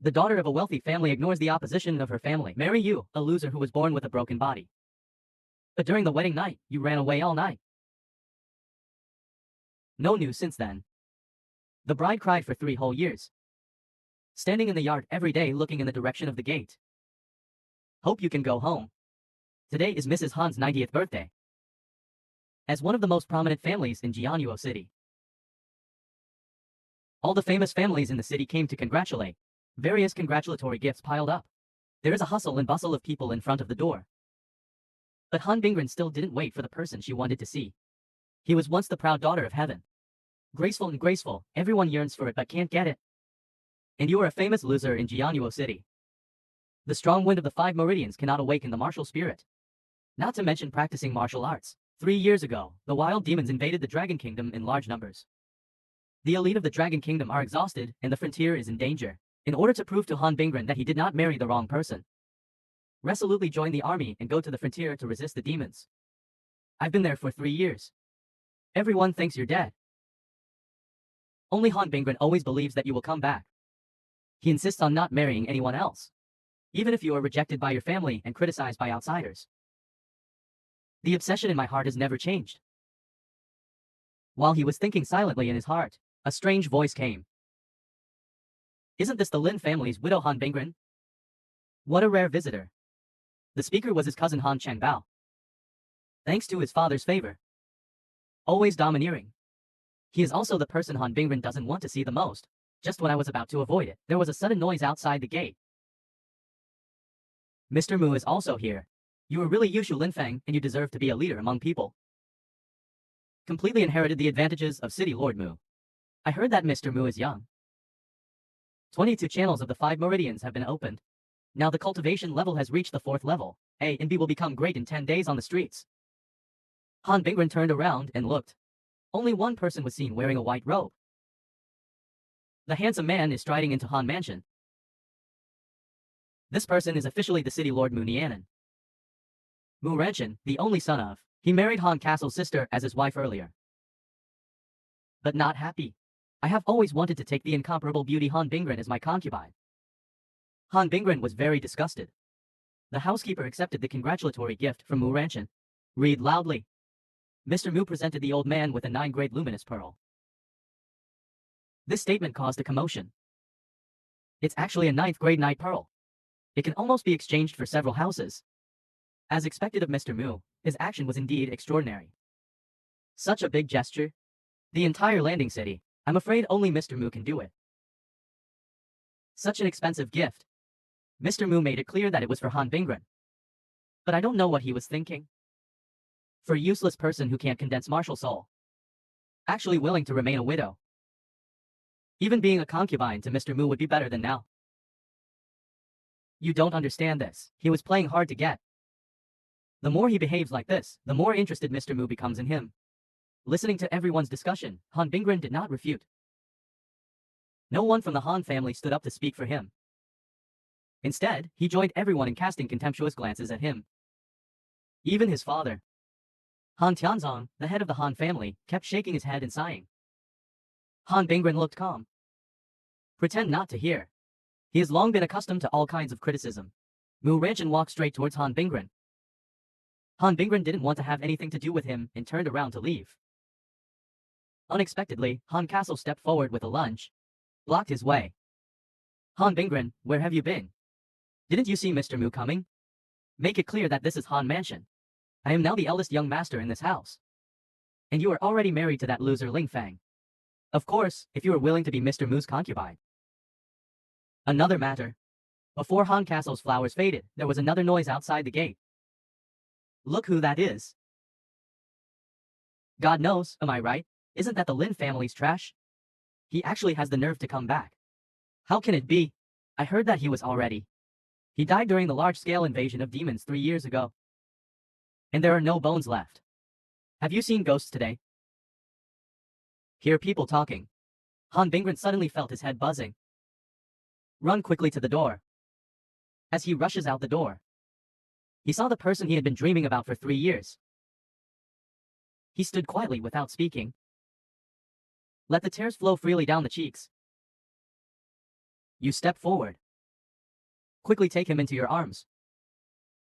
The daughter of a wealthy family ignores the opposition of her family. Marry you, a loser who was born with a broken body. But during the wedding night, you ran away all night. No news since then. The bride cried for 3 whole years, standing in the yard every day looking in the direction of the gate. Hope you can go home. Today is Mrs. Han's 90th birthday. As one of the most prominent families in Jianguo City, all the famous families in the city came to congratulate. Various congratulatory gifts piled up. There is a hustle and bustle of people in front of the door. But Han Bingbing still didn't wait for the person she wanted to see. He was once the proud daughter of heaven. Graceful and graceful, everyone yearns for it but can't get it. And you are a famous loser in Jianguo City. The strong wind of the 5 meridians cannot awaken the martial spirit. Not to mention practicing martial arts. 3 years ago, the wild demons invaded the Dragon Kingdom in large numbers. The elite of the Dragon Kingdom are exhausted, and the frontier is in danger. In order to prove to Han Bingbing that he did not marry the wrong person, resolutely join the army and go to the frontier to resist the demons. I've been there for 3 years. Everyone thinks you're dead. Only Han Bingbing always believes that you will come back. He insists on not marrying anyone else, even if you are rejected by your family and criticized by outsiders. The obsession in my heart has never changed. While he was thinking silently in his heart, a strange voice came. Isn't this the Lin family's widow Han Bingbing? What a rare visitor. The speaker was his cousin Han Changbao. Thanks to his father's favor, always domineering, he is also the person Han Bingbing doesn't want to see the most. Just when I was about to avoid it, there was a sudden noise outside the gate. Mr. Mu is also here. You are really Yushu Linfeng, and you deserve to be a leader among people. Completely inherited the advantages of City Lord Mu. I heard that Mr. Mu is young. 22 channels of the 5 meridians have been opened. Now the cultivation level has reached the 4th level. A and B will become great in 10 days on the streets. Han Bingbing turned around and looked. Only one person was seen wearing a white robe. The handsome man is striding into Han Mansion. This person is officially the City Lord Mu Nianan. Mu Renchen, the only son of. He married Han Castle's sister as his wife earlier. But not happy. I have always wanted to take the incomparable beauty Han Bingbing as my concubine. Han Bingbing was very disgusted. The housekeeper accepted the congratulatory gift from Mu Renchen. Read loudly. Mr. Mu presented the old man with a 9-grade luminous pearl. This statement caused a commotion. It's actually a 9th-grade night pearl. It can almost be exchanged for several houses. As expected of Mr. Mu, his action was indeed extraordinary. Such a big gesture. The entire landing city. I'm afraid only Mr. Mu can do it. Such an expensive gift. Mr. Mu made it clear that it was for Han Bingbing. But I don't know what he was thinking. For a useless person who can't condense martial soul. Actually willing to remain a widow. Even being a concubine to Mr. Mu would be better than now. You don't understand this. He was playing hard to get. The more he behaves like this, the more interested Mr. Mu becomes in him. Listening to everyone's discussion, Han Bingbing did not refute. No one from the Han family stood up to speak for him. Instead, he joined everyone in casting contemptuous glances at him. Even his father, Han Tianzong, the head of the Han family, kept shaking his head and sighing. Han Bingbing looked calm. Pretend not to hear. He has long been accustomed to all kinds of criticism. Mu Renchen walked straight towards Han Bingbing. Han Bingbing didn't want to have anything to do with him and turned around to leave. Unexpectedly, Han Castle stepped forward with a lunge, blocked his way. Han Bingbing, where have you been? Didn't you see Mr. Mu coming? Make it clear that this is Han Mansion. I am now the eldest young master in this house. And you are already married to that loser Ling Fang. Of course, if you are willing to be Mr. Mu's concubine. Another matter. Before Han Castle's flowers faded, there was another noise outside the gate. Look who that is. God knows, am I right? Isn't that the Lin family's trash? He actually has the nerve to come back. How can it be? I heard that he was already. He died during the large-scale invasion of demons 3 years ago. And there are no bones left. Have you seen ghosts today? Hear people talking. Han Bingbing suddenly felt his head buzzing. Run quickly to the door. As he rushes out the door, he saw the person he had been dreaming about for 3 years. He stood quietly without speaking. Let the tears flow freely down the cheeks. You step forward. Quickly take him into your arms.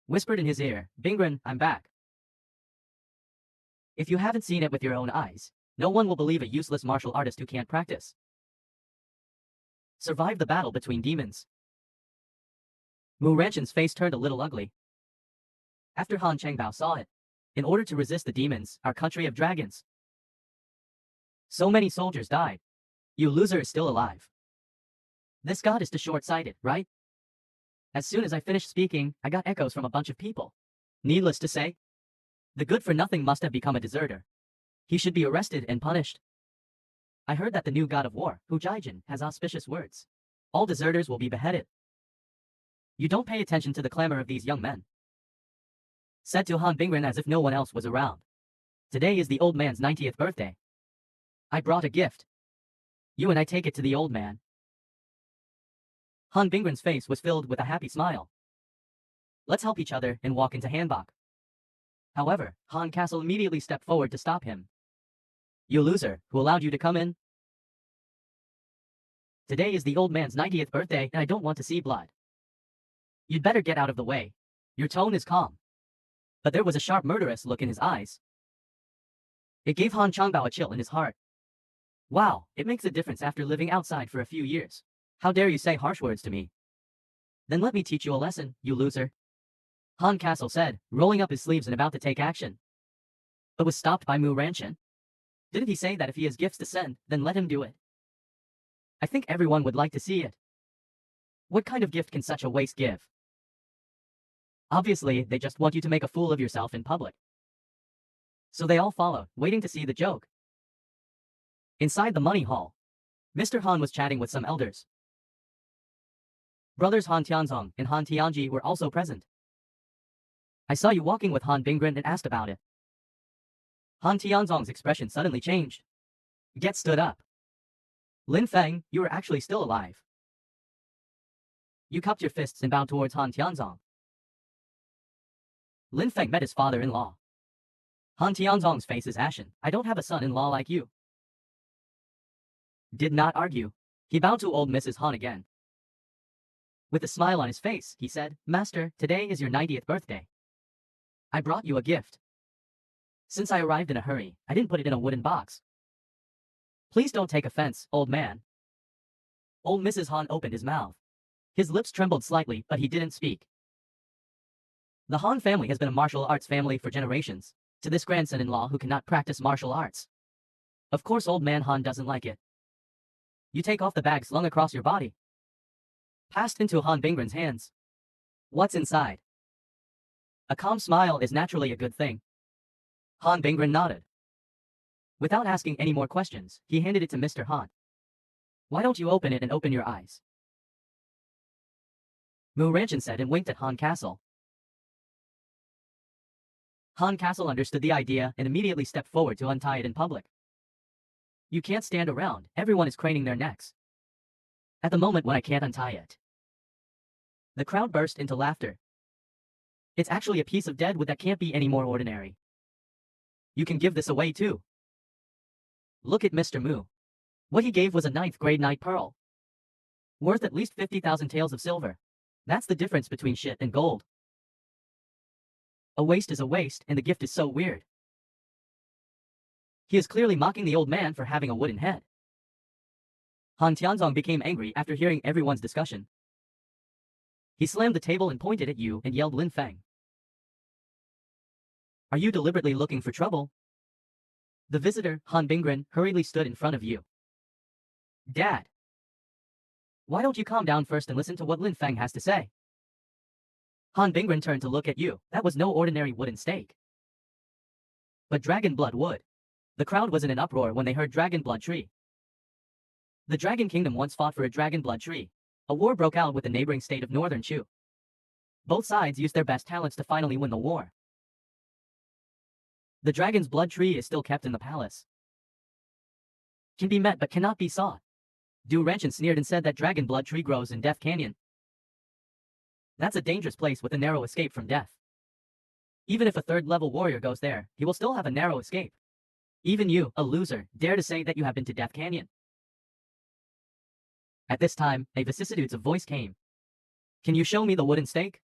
Whispered in his ear, Bingren, I'm back. If you haven't seen it with your own eyes, no one will believe a useless martial artist who can't practice. Survive the battle between demons. Mu Ranchen's face turned a little ugly. After Han Chengbao saw it, in order to resist the demons, our country of dragons. So many soldiers died. You loser is still alive. This god is too short-sighted, right? As soon as I finished speaking, I got echoes from a bunch of people. Needless to say, the good-for-nothing must have become a deserter. He should be arrested and punished. I heard that the new god of war, Hu Jiajin, has auspicious words. All deserters will be beheaded. You don't pay attention to the clamor of these young men. Said to Han Bingren as if no one else was around. Today is the old man's 90th birthday. I brought a gift. You and I take it to the old man. Han Bingren's face was filled with a happy smile. Let's help each other and walk into Hanbok. However, Han Castle immediately stepped forward to stop him. You loser, who allowed you to come in? Today is the old man's 90th birthday and I don't want to see blood. You'd better get out of the way. Your tone is calm. But there was a sharp murderous look in his eyes. It gave Han Chengbao a chill in his heart. Wow, it makes a difference after living outside for a few years. How dare you say harsh words to me? Then let me teach you a lesson, you loser. Han Castle said, rolling up his sleeves and about to take action. But was stopped by Mu Ranchen. Didn't he say that if he has gifts to send, then let him do it? I think everyone would like to see it. What kind of gift can such a waste give? Obviously, they just want you to make a fool of yourself in public. So they all followed, waiting to see the joke. Inside the money hall, Mr. Han was chatting with some elders. Brothers Han Tianzong and Han Tianji were also present. I saw you walking with Han Bingren and asked about it. Han Tianzong's expression suddenly changed. Get stood up. Lin Feng, you are actually still alive. You cupped your fists and bowed towards Han Tianzong. Lin Feng met his father-in-law. Han Tianzong's face is ashen. I don't have a son-in-law like you. Did not argue. He bowed to old Mrs. Han again. With a smile on his face, he said, Master, today is your 90th birthday. I brought you a gift. Since I arrived in a hurry, I didn't put it in a wooden box. Please don't take offense, old man. Old Mrs. Han opened his mouth. His lips trembled slightly, but he didn't speak. The Han family has been a martial arts family for generations. To this grandson-in-law who cannot practice martial arts. Of course old man Han doesn't like it. You take off the bag slung across your body. Passed into Han Bingren's hands. What's inside? A calm smile is naturally a good thing. Han Bingren nodded. Without asking any more questions, he handed it to Mr. Han. Why don't you open it and open your eyes? Mu Ranchen said and winked at Han Castle. Han Castle understood the idea and immediately stepped forward to untie it in public. You can't stand around, everyone is craning their necks. At the moment when I can't untie it. The crowd burst into laughter. It's actually a piece of dead wood that can't be any more ordinary. You can give this away too. Look at Mr. Mu. What he gave was a 9th grade night pearl. Worth at least 50,000 taels of silver. That's the difference between shit and gold. A waste is a waste, and the gift is so weird. He is clearly mocking the old man for having a wooden head. Han Tianzong became angry after hearing everyone's discussion. He slammed the table and pointed at you and yelled Lin Feng. Are you deliberately looking for trouble? The visitor, Han Bingren, hurriedly stood in front of you. Dad. Why don't you calm down first and listen to what Lin Feng has to say? Han Bingren turned to look at you. That was no ordinary wooden stake. But dragon blood wood. The crowd was in an uproar when they heard dragon blood tree. The Dragon Kingdom once fought for a dragon blood tree. A war broke out with the neighboring state of Northern Chu. Both sides used their best talents to finally win the war. The dragon's blood tree is still kept in the palace. Can be met but cannot be sought. Du Ranchen sneered and said that dragon blood tree grows in Death Canyon. That's a dangerous place with a narrow escape from death. Even if a third-level warrior goes there, he will still have a narrow escape. Even you, a loser, dare to say that you have been to Death Canyon. At this time, a vicissitudes of voice came. Can you show me the wooden stake?